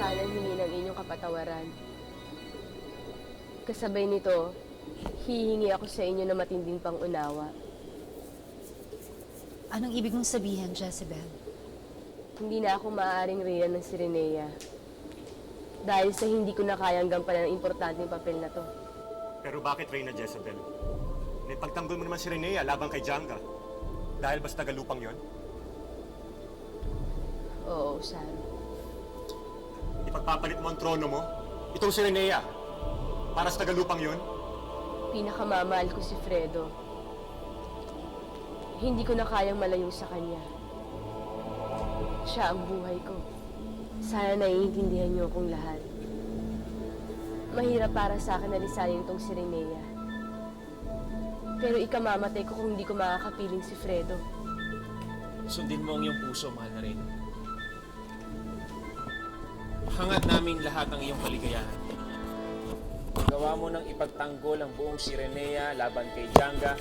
sanang hingi ng inyong kapatawaran. Kasabay nito, hihingi ako sa inyo ng matinding pangunawa. Anong ibig mong sabihin, Jezebel? Hindi na ako maaaring reyna ng Sirenea dahil sa hindi ko na kayang gampanan ang importanteng papel na to. Pero bakit Reyna Jezebel? Naipagtanggol mo naman si Renea laban kay Janga. Dahil basta galupang yon? Oo, Usaro. Ipagpapalit mo ang trono mo? Itong si Renea. Para sa tagalupang yon? Pinakamamahal ko si Fredo. Hindi ko na kayang malayo sa kanya. Siya ang buhay ko. Sana naiintindihan niyo akong lahat. Mahirap para sa akin na lisanin itong si Renea. Pero ikamamatay ko kung hindi ko makakapiling si Fredo. Sundin mo ang iyong puso, mahal na Reyna. Hangad namin lahat ang iyong kaligayahan. Gawa mo nang ipagtanggol ang buong Sirenea laban kay Janga.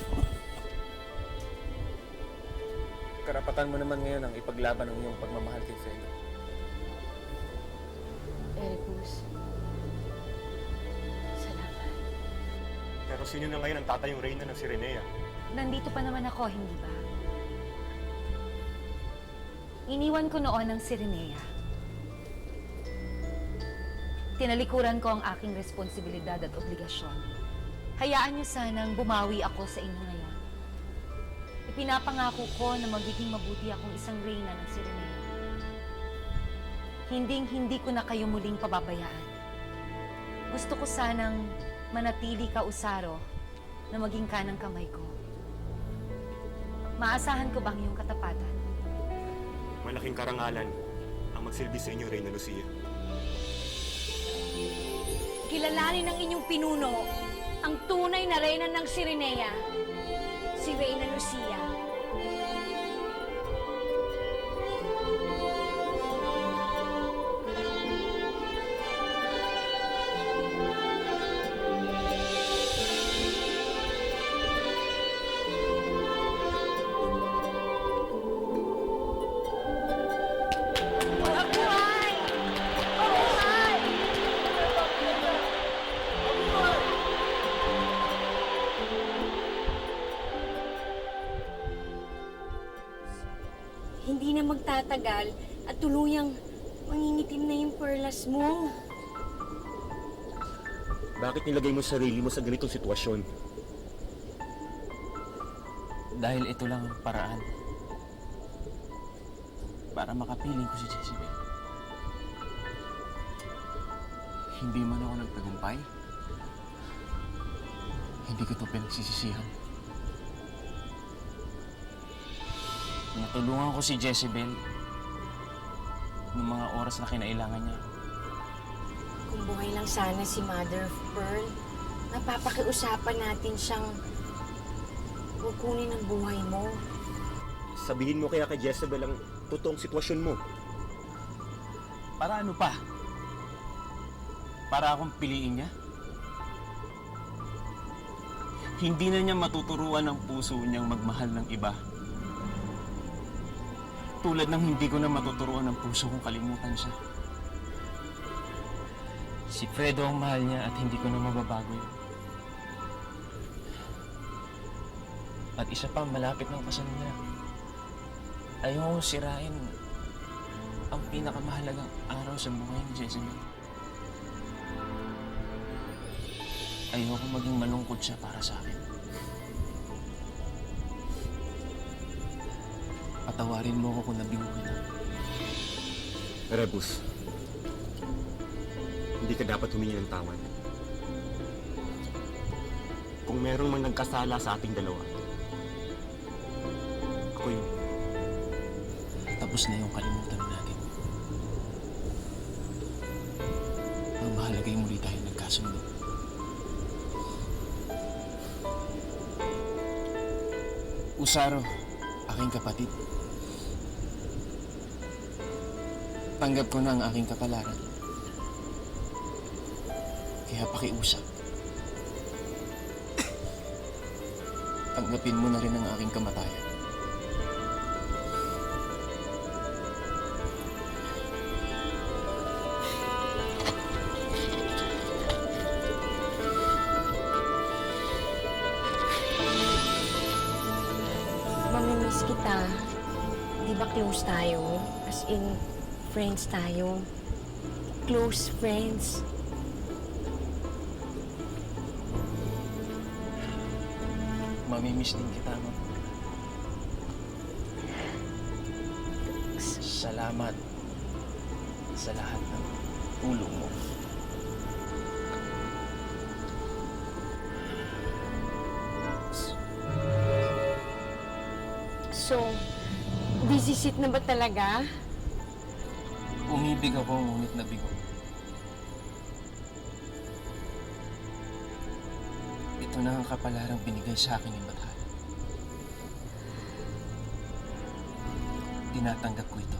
Karapatan mo naman ngayon ang ipaglaban ang iyong pagmamahal kay Fredo. Eripus. Salamat. Pero sino na ngayon ang tatayong Reyna ng Sirenea? Nandito pa naman ako, hindi ba? Iniwan ko noon ang Sirenea. Tinalikuran ko ang aking responsibilidad at obligasyon. Hayaan niyo sanang bumawi ako sa inyo ngayon. Ipinapangako ko na magiging mabuti akong isang reyna ng Sirenea. Hindi ko na kayo muling pababayaan. Gusto ko sanang manatili ka, Usaro, na maging kanang kamay ko. Maasahan ko bang iyong katapatan? Malaking karangalan ang magsilbi sa inyo, Reyna Lucia. Kilalanin ng inyong pinuno ang tunay na reyna ng Sirenea, si Reyna Lucia. Hindi na magtatagal at tuluyang mangingitim na yung perlas mo. Bakit nilagay mo sarili mo sa ganitong sitwasyon? Dahil ito lang ang paraan para makapiling ko si Jezebel. Hindi man ako nagtagumpay. Hindi ko ito pinagsisisihan. Natulungan ko si Jezebel noong mga oras na kinailangan niya. Kung buhay lang sana si Mother of Pearl, napapakiusapan natin siyang kukunin ang buhay mo. Sabihin mo kaya kay Jezebel ang totoong sitwasyon mo. Para ano pa? Para akong piliin niya? Hindi na niya matuturuan ang puso niyang magmahal ng iba. Tulad ng hindi ko na matuturuan ang puso kong kalimutan siya. Si Fredo ang mahal niya at hindi ko na mababago yun. At isa pa, malapit ng kasal niya. Ayokong sirain ang pinakamahalagang araw sa buhay ni Jezebel. Ayokong maging malungkot siya para sa akin. Patawarin mo ako kung nabigo kita. Rebus, hindi ka dapat humingi ng tawad. Kung merong mang nagkasala sa ating dalawa, ako yun. Tapos na yung kalimutan natin. Ang mahalaga yung muli tayo nagkasundo. Usaro, aking kapatid. Tanggap ko na ang aking kapalaran. Kaya pakiusap. Tanggapin mo na rin ang aking kamatayan. close tayo. As in, friends tayo. Close friends. Mamimiss din kita, Ma'am. Salamat sa lahat ng tulong mo. So, this is it na ba talaga? Umibig ako, ngunit nabigo. Ito na ang kapalarang binigay sa akin ng Bathala. Tinatanggap ko ito.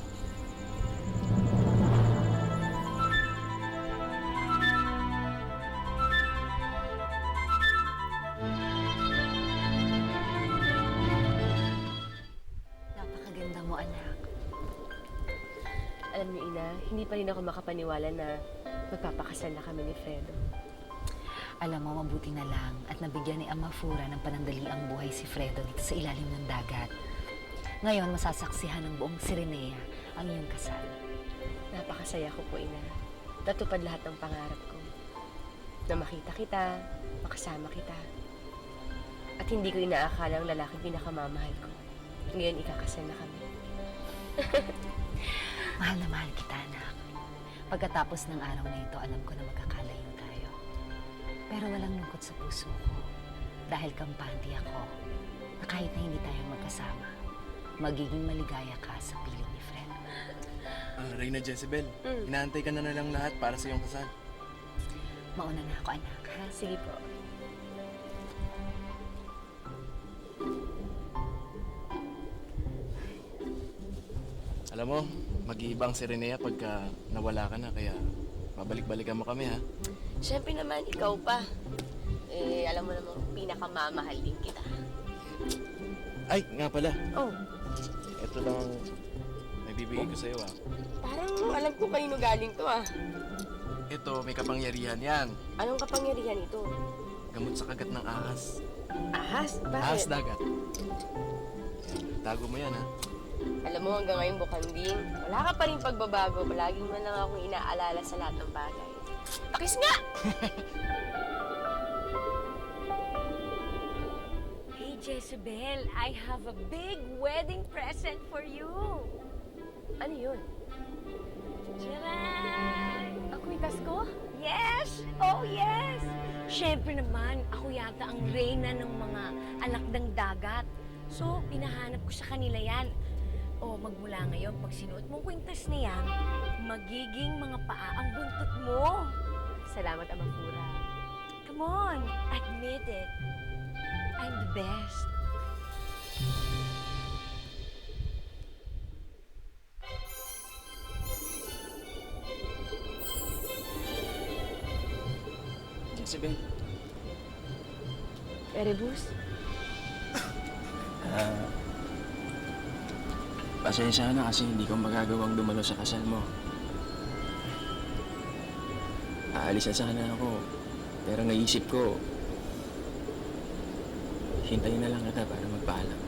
Napakaganda mo, anak. Alam niyo, Ina, hindi pa rin ako makapaniwala na magpapakasal na kami ni Fredo. Alam mo, mabuti na lang at nabigyan ni Ama Fura ng panandaliang buhay si Fredo dito sa ilalim ng dagat. Ngayon, masasaksihan ng buong Sirenea ang iyong kasal. Napakasaya ko po, Ina. Natupad lahat ng pangarap ko. Na makita kita, makasama kita. At hindi ko inaakala ang lalaking pinakamamahal ko. Ngayon, ikakasal na kami. Mahal na mahal kita, anak. Pagkatapos ng araw na ito, alam ko na magkakalayo tayo. Pero walang lungkot sa puso ko. Dahil kampante ako na kahit na hindi tayo magkasama, magiging maligaya ka sa piling ni Fred. Reyna Jezebel, inaantay ka na lang lahat para sa iyong kasal. Mauna na ako, anak, ha? Sige po. Alam mo, mag-iibang si Renea pagka nawala ka na, kaya babalik-balikan mo kami, ha? Siyempre naman, ikaw pa. Eh, alam mo namang pinakamamahal din kita. Ay, nga pala. Oh, Ito lang ang may bibigay ko sa'yo, ha? parang alam ko kanino galing to ah. Ito, may kapangyarihan yan. Anong kapangyarihan ito? Gamot sa kagat ng ahas. Ahas? Ahas Bakit? dagat. Tago mo yan, ha? Alam mo, hanggang ngayon, Bukanding, wala ka pa rin pagbabago. Palaging man lang akong inaalala sa lahat ng bagay. Pakis nga! Hey, Jezebel, I have a big wedding present for you. Ano yun? Tcharan! Ang kwitas ko? Yes! Oh, yes! Siyempre naman, ako yata ang reyna ng mga anak ng dagat. So, pinahanap ko sa kanila yan. O, magmula ngayon, pag sinuot mong kwintas na yan, magiging mga paa ang buntot mo. Salamat, Ama Fura. Come on, admit it. I'm the best. Jezebel, Erebus? pasensya na kasi hindi ko magagawang dumalo sa kasal mo. Aalis na sana ako, pero naisip ko, hintayin na lang kita para magpaalam.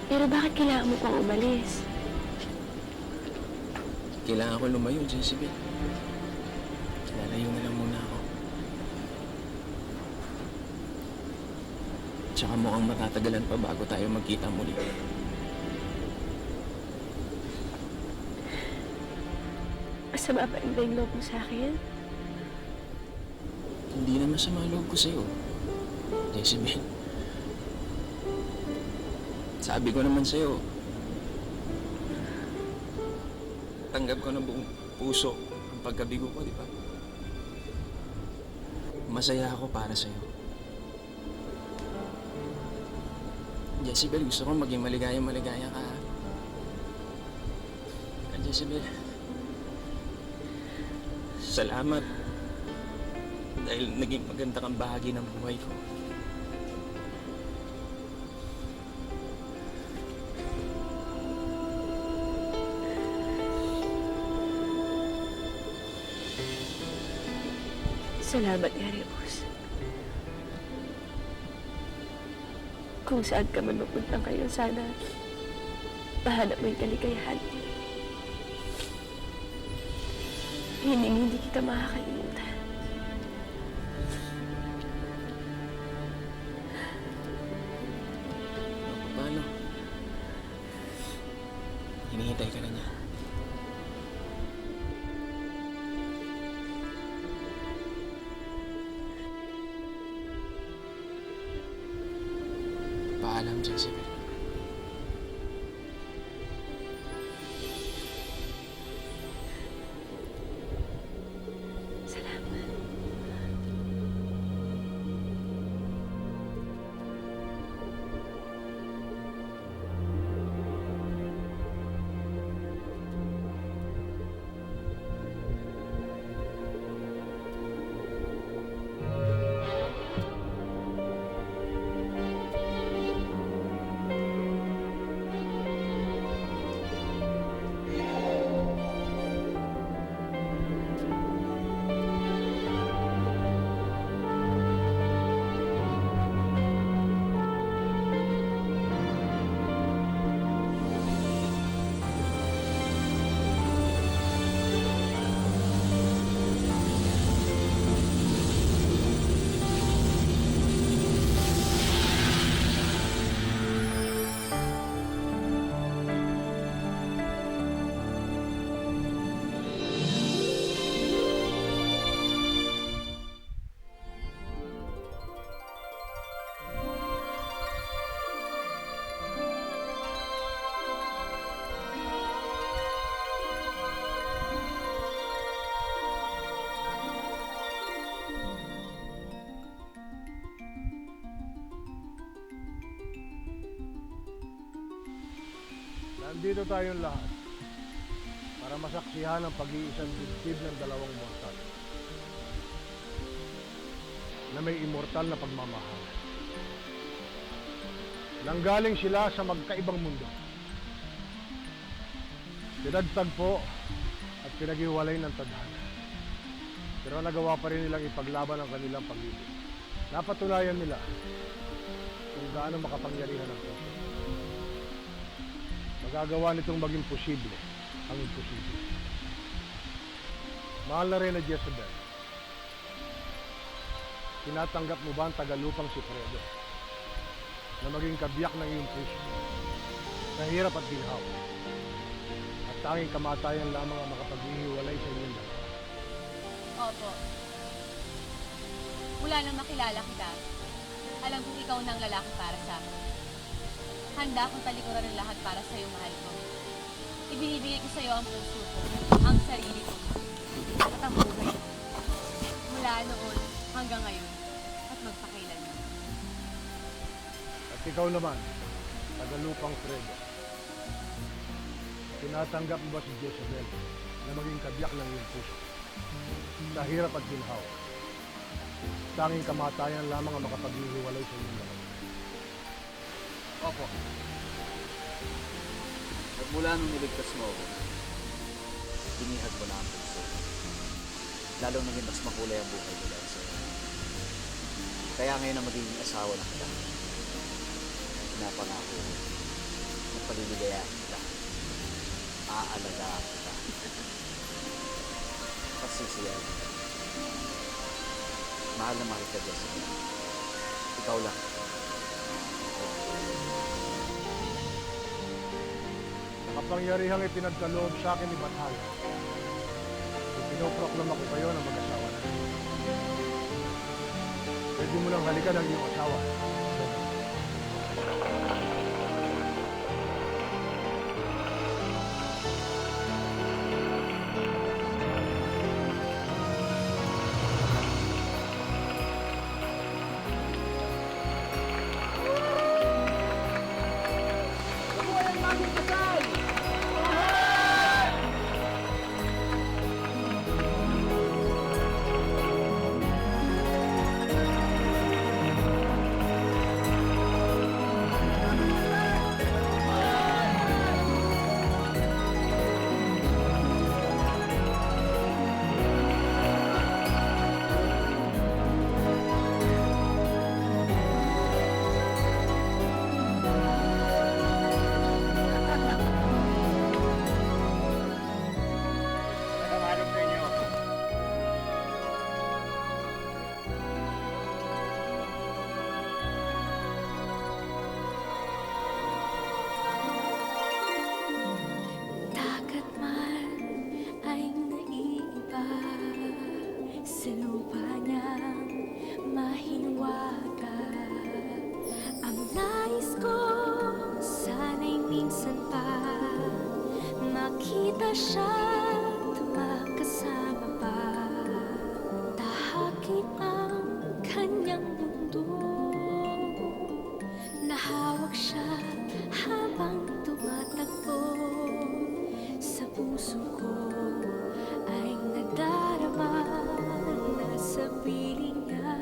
Pero bakit kailangan mo pang umalis? Kailangan ko lumayo, Jezebel. Lalayo na lang muna ako. Tsaka mukhang matatagalan pa bago tayo magkita muli. Masama ba yung loob mo sa akin? Hindi na masama loob ko sa'yo, Jezebel. Sabi ko naman sa'yo, tanggap ko ng buong puso ang pagkabigo ko, di ba? Masaya ako para sa'yo. Jezebel, gusto ko maging maligaya ka. Jezebel, salamat dahil naging maganda kang bahagi ng buhay ko. Salamat, Erebus. Kung saan ka man mapunta kayo, sana mahanap mo yung kaligayahan. Hindi kita makakalimutan. Paano? Hinihintay ka na niya. Paalam, Jezebel. Salamat. Nandito tayong lahat para masaksihan ang pag-iisang dibdib ng dalawang mortal na may immortal na pagmamahal. Nanggaling sila sa magkaibang mundo. Pinagtagpo at pinaghiwalay ng tadhana. Pero nagawa pa rin nilang ipaglaban ang kanilang pag-ibig. Napatunayan nila kung gaano makapangyarihan ang puso. Magagawa nitong maging posible ang imposible. Mahal na Reyna Jezebel, tinatanggap mo ba ang tagalupang si Fredo na maging kabiyak ng iyong puso sa hirap at ginhawa at tanging kamatayan lamang ang makapaghihiwalay sa inyong dalawa? Opo. Mula nang makilala kita, alam kong ikaw na ang lalaki para sa akin. Handa akong talikuran ng lahat para sa'yo, mahal ko. Ibinibigay ko sa'yo ang puso ko, ang sarili ko, at ang buhay ko. Mula noon hanggang ngayon, at magpakailanman. At ikaw naman, tagalupang Fredo, tinatanggap mo ba si Jezebel na maging kabiyak ng iyong puso sa hirap at ginhawa? Tanging kamatayan lamang ang makapaghihiwalay sa inyong dalawa. Opo. At mula nung niligtas mo ako, binihag mo na ang puso. Lalong naging mas makulay ang buhay ko dahil sa'yo. Kaya ngayon na magiging asawa na kita. Pinapangako ko na paliligayahin kita. Aalagaan kita. Pasisiyahan kita. Mahal na mahal ka, Jessica. Ikaw lang. Kapangyarihang ipinagkaloob sa akin ni Bathala. Pinoproklama ko kayo na mag-asawa na. Pwede mo lang halikan ang iyong asawa. makita siya't makasama pa. Tahakin ang kanyang mundo. Nahawak siya habang tumatakbo. Sa puso ko ay nadarama na sa piling niya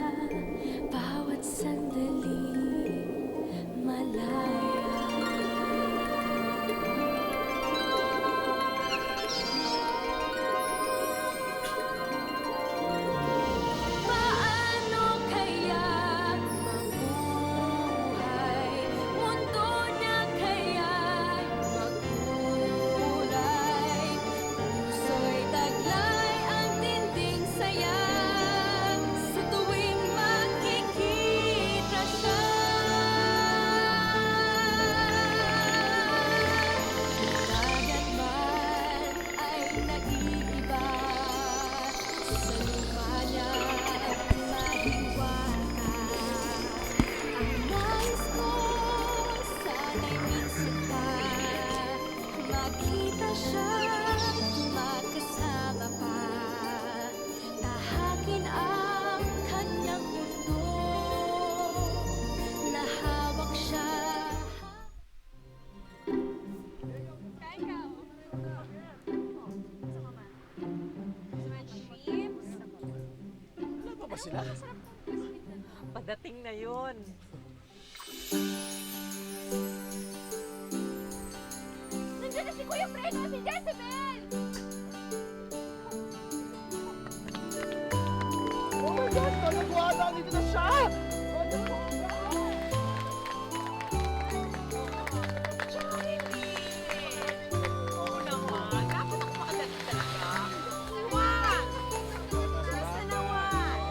bawat sandali malaya. Paano kaya mabuhay? Mundo na kaya'y magkulay. Puso'y taglay ang tinding saya sa tuwing makikita siya. Dagat man ay nag-iiba sa lupa niya mahiwaga. Ang nais ko sana'y minsan pa makita siya, makasama pa. Tahakin ang kanyang mundo. Nahawak siya. Wala pa ba sila? Padating na yun. Nandiyan na si Kuya Fredo at si Jezebel! Oh my God! Talaguan! Nandito na siya! Oo naman. Dapat ako makadating talaga. Iwan! Nasa naman?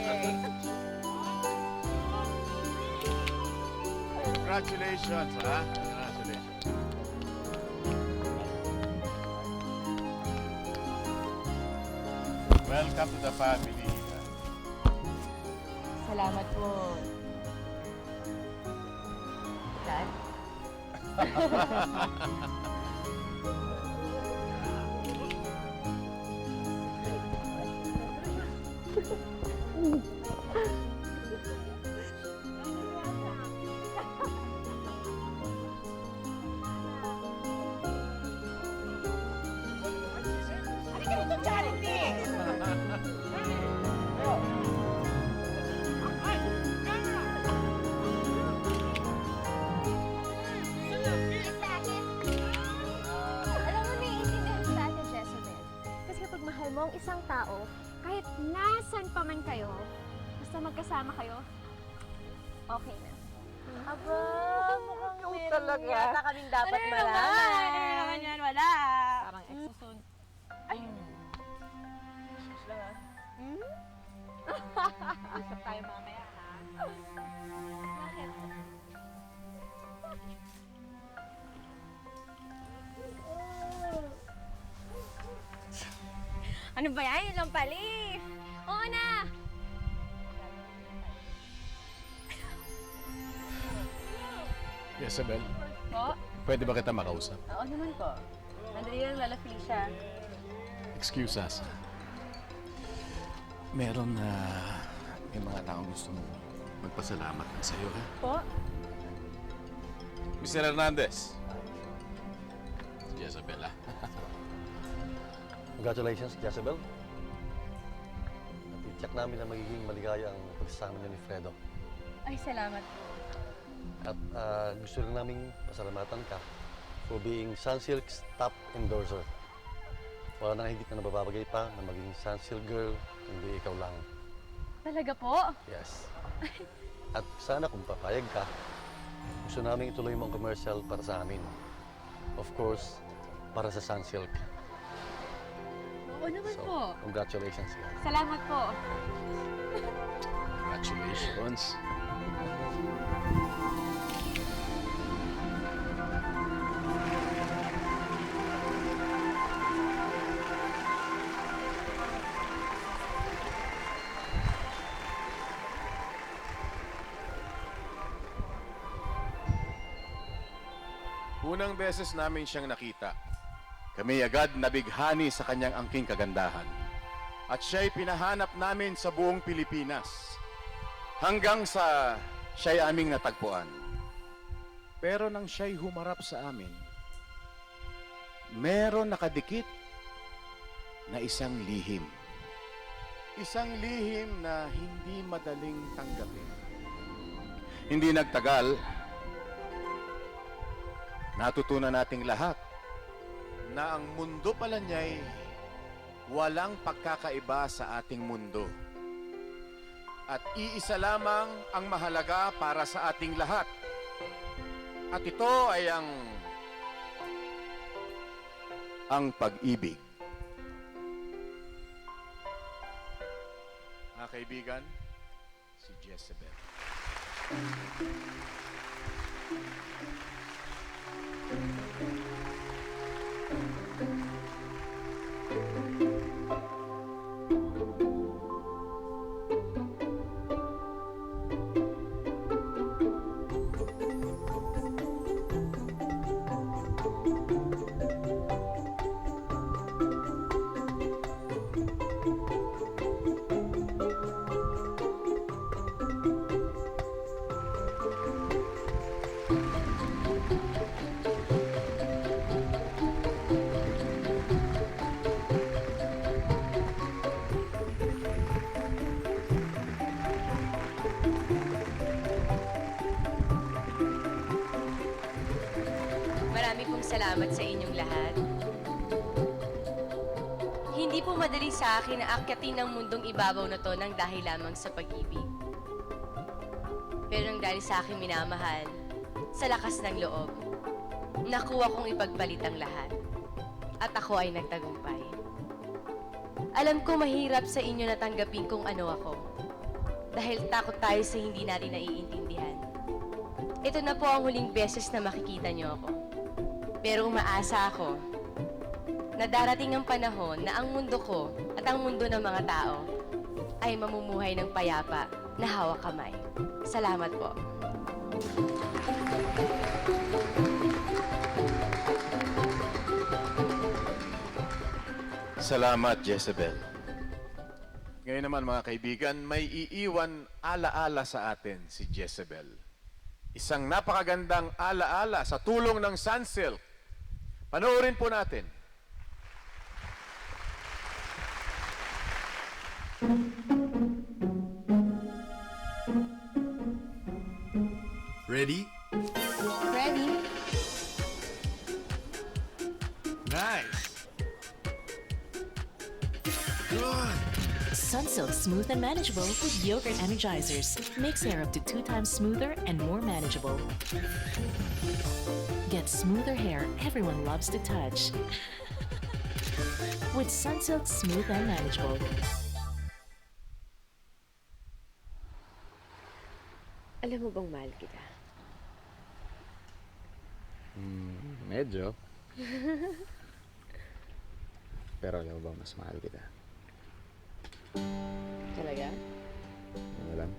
Okay. Congratulations, ha? Congratulations. Welcome to the family. Salamat po. Dad? Alam mo, naiintindihan ko Ate Jezebel. Kasi kapag mahal mo ang isang tao, kahit nasan pa man kayo, basta magkasama kayo, okay na. Aba, mukhang meron talaga. yata kaming dapat Ano malaman. naman yan? Wala. Parang exosun. Ay. Sus lang ah. Usap tayo mamaya ha. Bakit? Ano ba yan? Yun lang pali. Oo na. Isabel, Po? pwede ba kita makausap? Oo naman po. Nandali lang Lala Felicia. Excuse us. Meron na may mga taong gusto mo magpasalamat sa iyo, ha? Po? Mr. Hernandez. Si Jezebel, ha? Congratulations, Jezebel. At i-check namin na magiging maligaya ang pagsasama niyo ni Fredo. Ay, salamat po. At gusto rin namin pasalamatan ka for being Sunsilk's top endorser. Wala nang higit na nababagay pa na maging Sunsilk girl, hindi ikaw lang. Talaga po? Yes. At sana kung papayag ka, gusto namin ituloy mo ang commercial para sa amin. Of course, para sa Sunsilk. Oo naman So, po. congratulations again. Salamat po. Congratulations. unang beses namin siyang nakita, kami agad nabighani sa kanyang angking kagandahan. At siya'y pinahanap namin sa buong Pilipinas. Hanggang sa siya'y aming natagpuan. Pero nang siya'y humarap sa amin, meron nakadikit na isang lihim. Isang lihim na hindi madaling tanggapin. Hindi nagtagal, natutunan nating lahat na ang mundo pala niya'y walang pagkakaiba sa ating mundo. At iisa lamang ang mahalaga para sa ating lahat. At ito ay ang pag-ibig. Mga kaibigan, si Jezebel. Marami pong salamat sa inyong lahat. Hindi po madali sa akin na akyatin ang mundong ibabaw na to ng dahil lamang sa pag-ibig. Pero nang dahil sa aking minamahal, sa lakas ng loob, nakuha kong ipagpalit ang lahat. At ako ay nagtagumpay. Alam ko mahirap sa inyo na tanggapin kung ano ako. Dahil takot tayo sa hindi natin naiintindihan. Ito na po ang huling beses na makikita niyo ako. Pero umaasa ako na darating ang panahon na ang mundo ko at ang mundo ng mga tao ay mamumuhay ng payapa na hawak kamay. Salamat po. Salamat, Jezebel. Ngayon naman mga kaibigan, may iiwan alaala sa atin si Jezebel. Isang napakagandang alaala sa tulong ng Sunsilk. Panoorin po natin. Ready? Ready? Nice. Good. Sunsilk Smooth and Manageable with Yogurt Energizers makes hair up to 2 times smoother and more manageable. Get smoother hair everyone loves to touch. With Sunsilk Smooth and Manageable. Alam mo bang mahal kita? Medyo. Pero alam mo bang mas mahal kita? Talaga? Ano lang?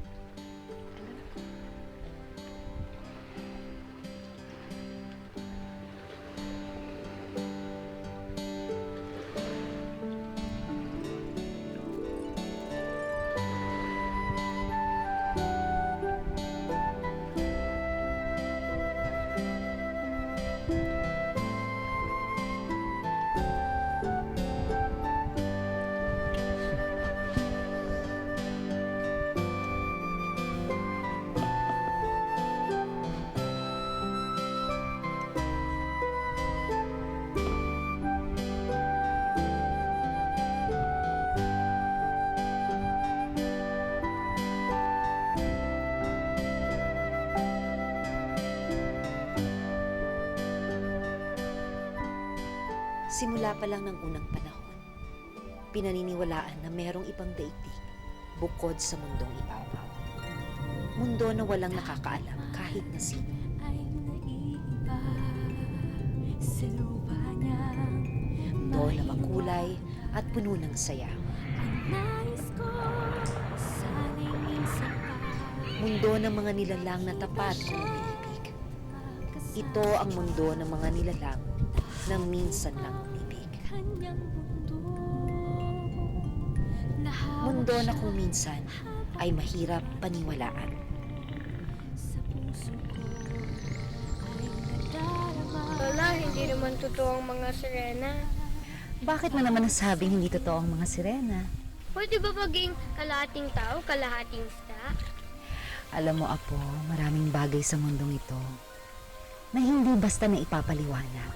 Simula pa lang ng unang panahon, pinaniniwalaan na merong ibang daigdig bukod sa mundong ibabaw. Mundo na walang nakakaalam kahit na sino. Mundo na makulay at puno ng saya. Mundo ng mga nilalang na tapat kung umiibig. Ito ang mundo ng mga nilalang na minsan lang umibig. Mundo na kung minsan ay mahirap paniwalaan. Lola, hindi naman totoo ang mga sirena. Bakit mo naman nasabing hindi totoo ang mga sirena? Pwede ba maging kalahating tao, kalahating isda? Alam mo, Apo, maraming bagay sa mundong ito na hindi basta na ipapaliwanag.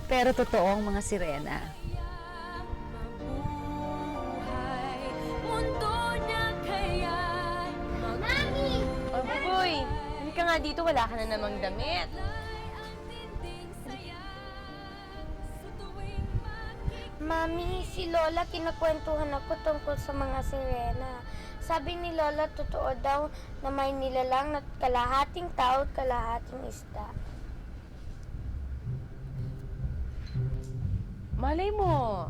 Pero totoo ang mga sirena. Mami! Oh, Buboy! Hindi ka nga dito, wala ka na namang damit. Mami, si Lola kinakwentuhan ako tungkol sa mga sirena. Sabi ni Lola, totoo daw na may nilalang na kalahating tao at kalahating isda. Malay mo,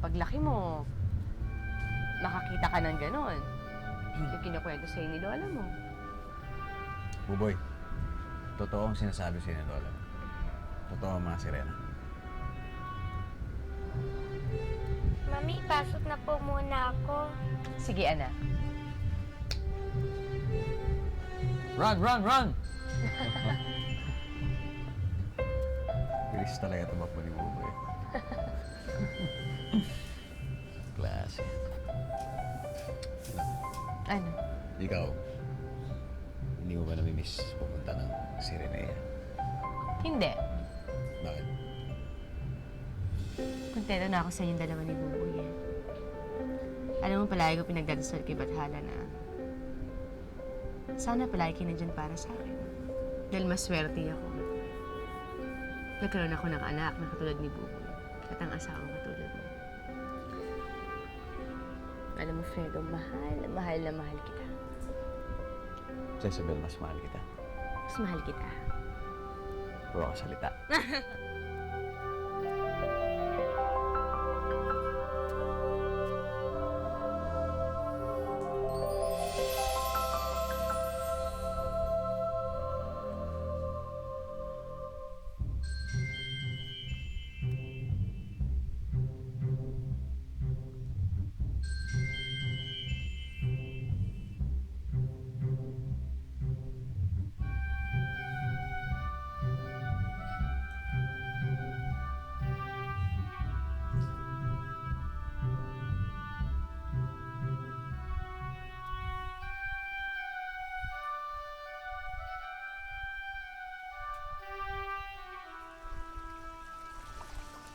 paglaki mo, makakita ka ng ganon. Yung kinakwento sa'yo ni Lola mo. Buboy, totoo ang sinasabi sa'yo ni Lola. Totoo ang mga sirena. Mami, pasok na po muna ako. Sige, anak. Run, run, run! Bilis talaga tumakbo ni Buboy. Klase. Ano? Ikaw, hindi mo ba namimiss pupunta ng Sirenea? Hindi. Bakit? Kontento na ako sa inyong dalawa ni Buboy eh. Alam mo, palagi ko pinagdadasal kay Bathala na sana palagi ka nandyan para sa akin. Dahil maswerte ako. Nagkaroon ako ng anak na katulad ni Buboy at ang asawang katulad mo. Alam mo, Fredo, mahal na mahal kita. Jezebel, mas mahal kita. Mas mahal kita. Puro ka salita.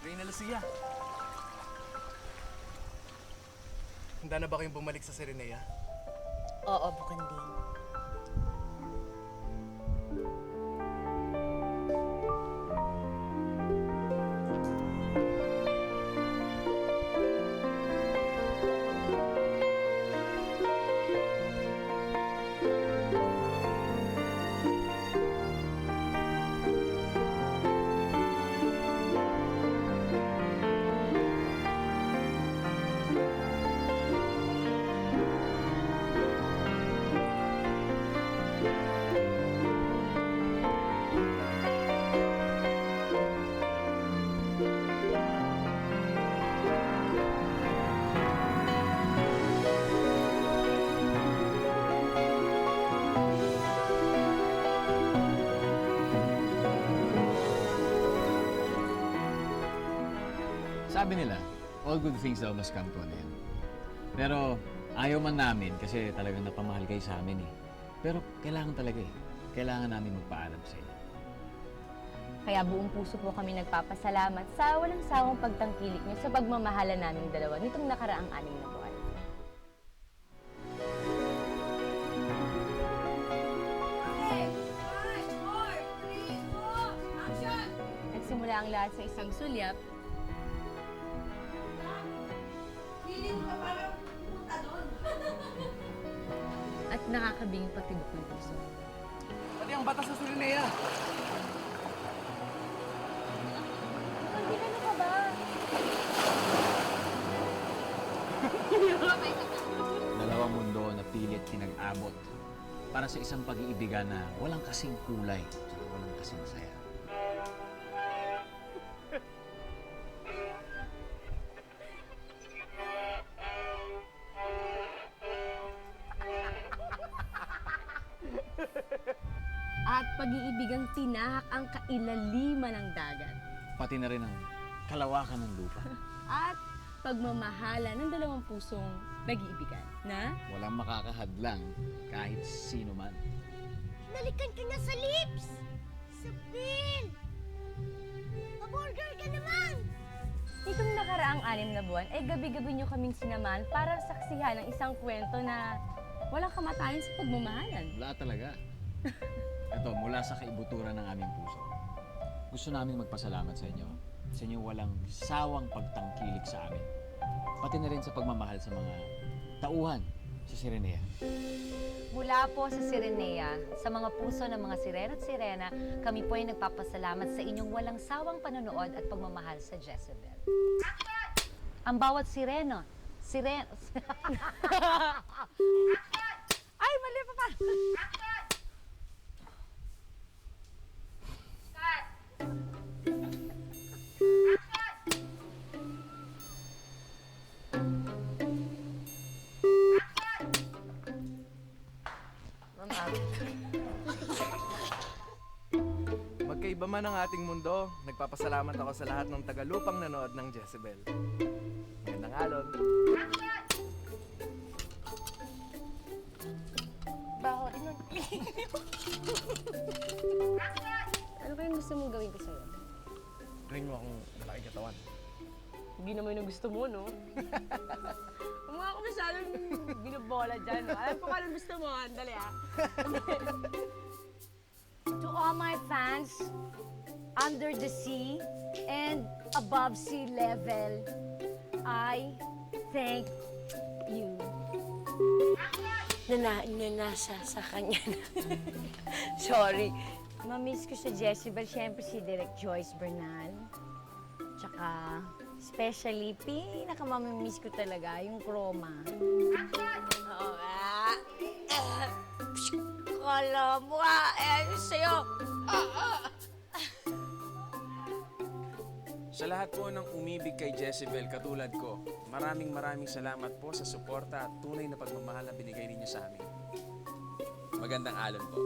Reyna Lucia. Handa na ba kayong bumalik sa Sirenea? Oo, Bukanding. Sabi nila, all good things daw must come to an end. Pero ayaw man namin kasi talagang napamahal kayo sa amin eh. Pero kailangan talaga eh. Kailangan namin magpaalam sa inyo. Kaya buong puso po kami nagpapasalamat sa walang sawang pagtangkilik niyo sa pagmamahala naming dalawa nitong nakaraang 6 na buwan. Nagsimula ang lahat sa isang sulyap. At nakakabing patibok ng puso. Pati ang batas sa Sirenea. Ano ka ba? Dalawang mundo na pilit pinag-abot para sa isang pag-iibigan na walang kasing kulay at walang kasi masaya. At pag-iibigang tinahak ang kailaliman ng dagat. Pati na rin ang kalawakan ng lupa. At pagmamahala ng dalawang pusong nag-iibigan. Na? Walang makakahadlang kahit sino man. Nalikan ka na sa lips! Sabil! Pa-burger ka naman! Itong nakaraang 6 na buwan, ay gabi-gabi nyo kaming sinaman para saksihan ang isang kwento na walang kamatayan sa pagmamahalan. Wala talaga. Ito, mula sa kaibuturan ng aming puso. Gusto namin magpasalamat sa inyo. Sa inyong walang sawang pagtangkilik sa amin. Pati na rin sa pagmamahal sa mga tauhan sa Sirenea. Mula po sa Sirenea, sa mga puso ng mga sireno at sirena, kami po ay nagpapasalamat sa inyong walang sawang panonood at pagmamahal sa Jezebel. Ang bawat sireno, Ay, mali pa pa! Magkaiba man ang ating mundo, nagpapasalamat ako sa lahat ng tagalupang nanood ng Jezebel. Magandang alon. Baho rin nun. Ano kayang gusto mong gawin ko sa'yo? Gawin mo akong malaki katawan. Hindi naman yung gusto mo, no? Mga ako masyadong binabola dyan, no? Alam ko kung anong gusto mo, andali ah. To all my fans, under the sea and above sea level, I thank you. Nasa sa kanya na. Sorry. Mamiss ko sa Jezebel, siyempre si Direk Joyce Bernal. Tsaka, especially, pinakamamimiss ko talaga yung Chroma. Oo nga. Kala mo sa'yo. Sa lahat po ng umibig kay Jezebel katulad ko, maraming salamat po sa suporta at tunay na pagmamahal na binigay ninyo sa amin. Magandang alon po.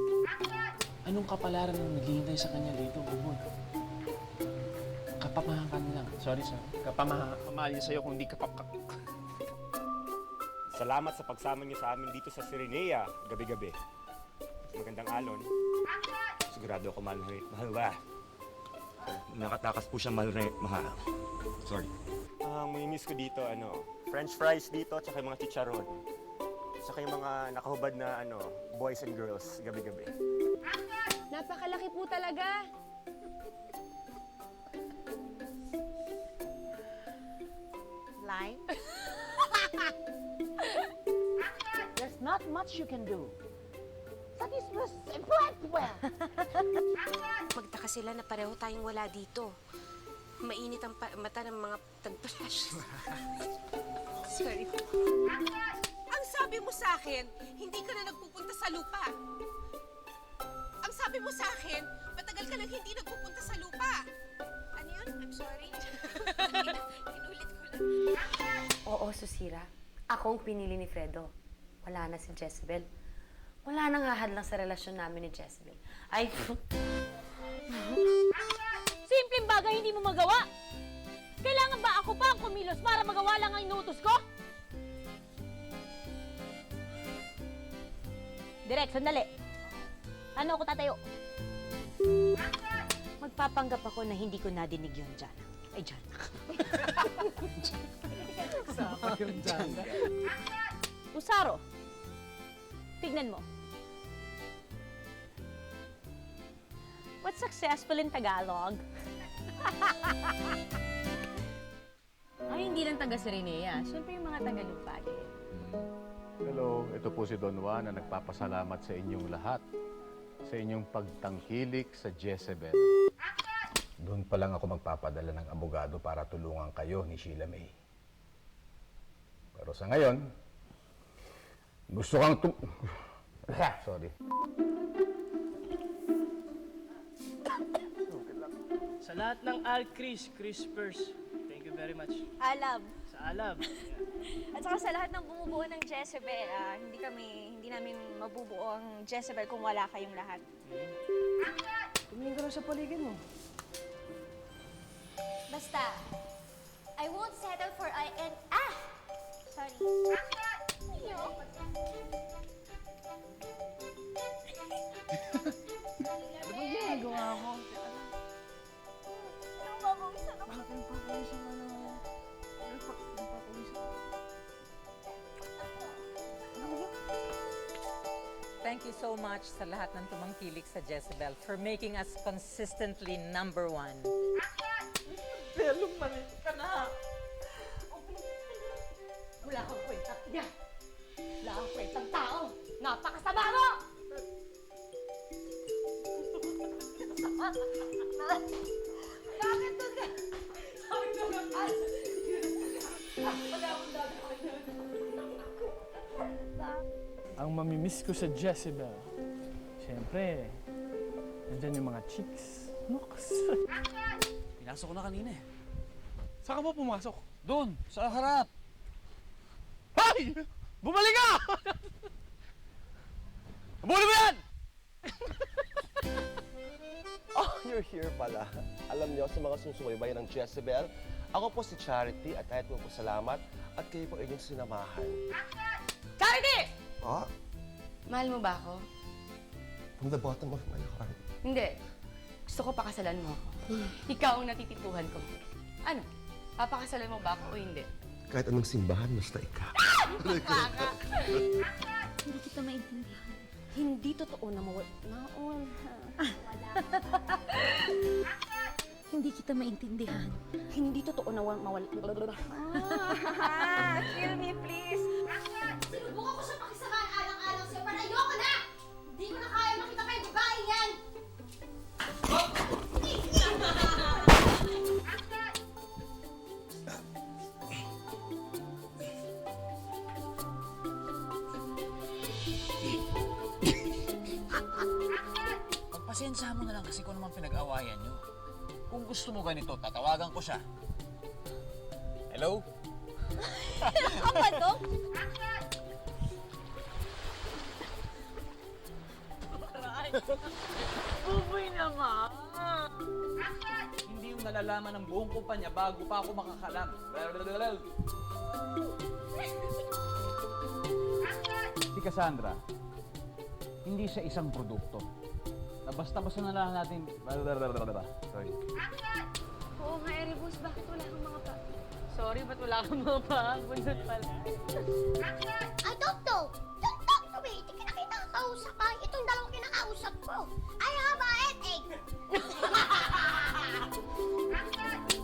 Anong kapalaran ang naghihintay sa kanya dito, Bubon? Kapamahakan lang. Sorry. Kapamahal niya sa'yo kung hindi Salamat sa pagsama niyo sa amin dito sa Sirenea, gabi-gabi. Magandang alon. Sigurado ako mahal ba? Nakatakas po siya mahal. Sorry. Mamimiss ko dito, French fries dito, tsaka yung mga chicharon. Tsaka yung mga nakahubad na, boys and girls, gabi-gabi. Napakalaki po talaga. Line? There's not much you can do. That is well. Magtaka sila na pareho tayong wala dito. Mainit ang mata ng mga tagpalas. Sorry. Ang sabi mo sa akin, hindi ka na nagpupunta sa lupa. Ang sabi mo sa akin, matagal ka nang hindi nagpupunta sa lupa. Ano yun? I'm sorry. Inulit ko lang. Oo, Susira. Akong pinili ni Fredo. Wala na si Jezebel. Wala nang hahadlang sa relasyon namin ni Jezebel. Ay, Simpleng bagay hindi mo magawa. Kailangan ba ako pa ang kumilos para magawa lang ang inuutos ko? Direk, sandali. Ano ako tatayo? Magpapanggap ako na hindi ko nadinig yun, Jana. Ay, Jana. Sapa yung Jana. Usaro, tignan mo. What's successful in Tagalog? Ay, hindi lang taga Sirenea. Siyempre yung mga taga-lupa din. Hello, ito po si Don Juan na nagpapasalamat sa inyong lahat sa inyong pagtangkilik sa Jezebel. Doon pa lang ako magpapadala ng abogado para tulungan kayo ni Sheila May. Pero sa ngayon, gusto kang Sorry. Sa lahat ng Alcris, Crispers, thank you very much. Alab. Sa Alab. At saka sa lahat ng bumubuo ng Jezebel, hindi namin mabubuo ang Jezebel kung wala kayong lahat. Tumingin ka lang sa paligid mo. Basta, I won't settle for sorry. Ano ba ginagawa ko? Ano papawisan ako? Bakit papawisan ka na? Papawisan ka. Thank you so much sa lahat ng tumangkilik sa Jezebel for making us consistently number 1. Belong malit ka na. Wala kang kwentang ina. Wala kang kwentang tao. Napakasama mo! Bakit doon ka? Sabi ko nga ka. Ang mamimiss ko sa Jezebel, siyempre, nandyan yung mga chicks. Nox. Pinasok ko na kanina eh. Saan ka ba pumasok? Doon, sa harap. Hay! Bumalik ka! Habulin mo yan! Oh, you're here pala. Alam niyo, sa mga sumusubaybay ng Jezebel, ako po si Charity at kahit mo po salamat at kayo po inyong sinamahan. Charity! Ah, Mahal mo ba ako? from the bottom of my heart. Hindi. Gusto ko pakasalan mo ako. Ikaw ang natitipuhan ko. Ano? Papakasalan mo ba ako o hindi? Kahit anong simbahan, basta ikaw. Hindi kita maintindihan. Hindi totoo na Hindi kita maintindihan. Hindi totoo na Kill me, please. Sinubukan ko siya pakisamaan alang-alang sa'yo, pero ayoko na! Hindi ko na kaya makita pa yung babae yan! Pagpasensya mo na lang kasi kung naman pinag-awayan nyo. Kung gusto mo ganito, tatawagan ko siya. Hello? Ang ba to? Buboy naman. Hindi yung nalalaman ng buong kumpanya bago pa ako makakalam. Si Cassandra, hindi siya isang produkto. Na basta-basta na lang natin... Sorry. Oo nga, Erebus. Bakit wala kang mga pa? Sorry, ba't wala kang mga pa? Bunot pala. I don't know! Don't talk to me! Hindi kita kinakausap ha! Itong dalawang kinakausap ko! I have a headache!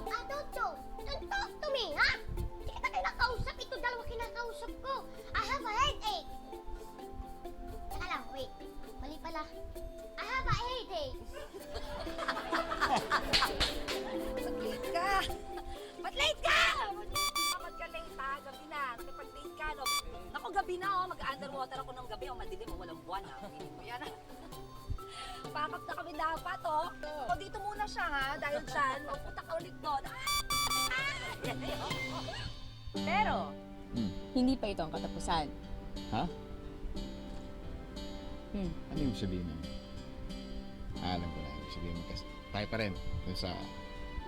I don't know! Don't talk to me, ha? Hindi kita kinakausap! Itong dalawang kinakausap ko! I have a headache! Teka lang, wait. Mali pala. I have a headache! Late ka. Ba't late ka? Ba't ka late ha? Gabi na. Kasi pag late ka, no? Naku, gabi na oh. Mag-underwater ako ng gabi. Madilim o walang buwan ha. Piling ko yan ha. Pakap na kami dapat oh. O dito muna siya ha. Dahil dyan, magpunta ka ulit doon. Pero, hindi pa ito ang katapusan. Ha? Ano yung sabihin nun? Alam ko na yung sabihin mo kasi tayo pa rin dun sa...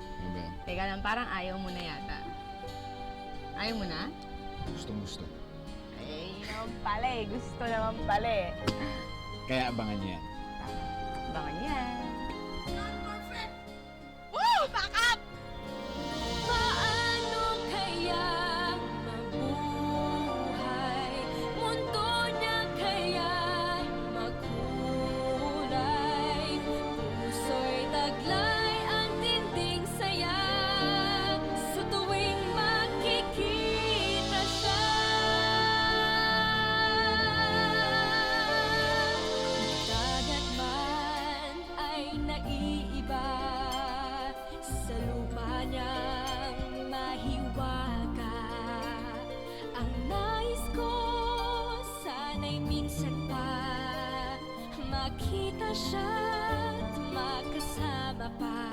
Ano ba yan? Teka lang, parang ayaw mo na yata. Ayaw mo na? Gustong-gusto. Ay, naman pala eh. Gusto naman pala eh. Kaya abangan niya yan. Abangan yan. Woo! Back up! Paano kaya mabuhay? Mundo niya kaya magkulay? Puso'y taglay ang dinding saya sa tuwing makikita siya. Dagat man ay naiiba sa lupa niyang mahiwaga. Ang nais ko sana'y minsan pa makita siya't makasama pa.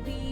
pag